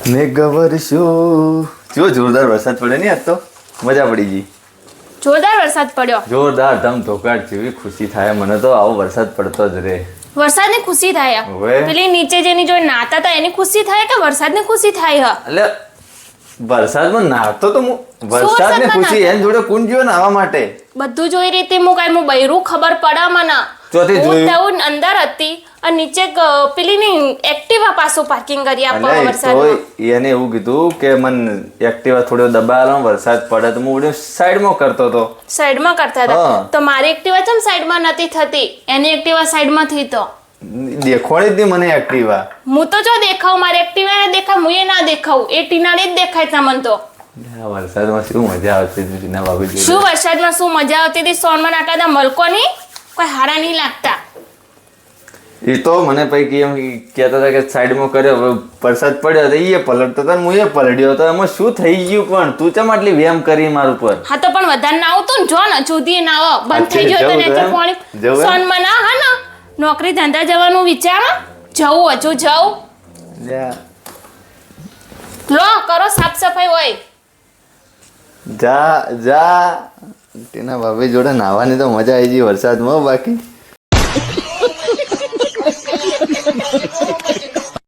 મેઘ વરસ્યો જો જોરદાર વરસાદ પડે ને આજ તો મજા પડી ગઈ. જોરદાર વરસાદ પડ્યો. જોરદાર ધમધોકાટ જેવી ખુશી થાય મને તો આવો વરસાદ પડતો જ રહે. વરસાદની ખુશી થાય. હવે? પેલી નીચે જેની જોડે નાતા હતા એની ખુશી થાય કે વરસાદની ખુશી થાય હ? એટલે વરસાદમાં નાહતો તો વરસાદની વરસાદમાં ખુશી એની જોડે કોણ ગયો નાહવા માટે? બધું જોઈ રીતે હું બૈરું ખબર પડે મને. ચોથી હું જોયું? તેવું અંદર હતી અને નીચે પેલીની એક્ટિવા પાછું પાર્કિંગ કરી આપો અલ્યા, એ વરસાદમાં. તો એને એવું કીધું કે મન એક્ટિવા થોડો દબાયેલો વરસાદ પડે તો હું સાઈડમાં કરતો હતો. સાઈડમાં કરતા હતા હા. તો મારી એક્ટિવા ચમ સાઈડમાં નથી થતી એની એક્ટિવા સાઈડમાં થઈ તો દેખવાડી જ નહીં મને એક્ટિવા. હું તો જો દેખાવ મારી એક્ટિવા ને દેખાવ હું એ ના દેખાવ એ ટીનાળી જ દેખાય તમને તો. આ વરસાદમાં શું મજા આવતી હતી ટીના ભાભી જોડે. શું વરસાદમાં શું મજા આવતી હતી સોનમાં આટલા બધા મલકોની કોઈ હારા નહીં લાગતા. એ તો મને પૈકી એમ કહેતા હતા કે સાઈડમાં કર્યો હવે વરસાદ પડ્યો તો એ પલટતો હતો ને હું એ પલટ્યો હતો એમાં શું થઈ ગયું પણ તું ચમ આટલી વેમ કરી મારું પર. હા તો પણ વધારે ના આવતું ને જો ને જુદી ના આવો બંધ થઈ ગયો તો જવું ને એમ? પાણી જવું એમ? સોનમાં ના હા ને નોકરી ધંધા જવાનું વિચાર જવું હજુ જવું જા લો કરો સાફ સફાઈ હોય. જા ટીના ભાભી જોડે નાહવાની તો મજા આવી ગઈ વરસાદમાં બાકી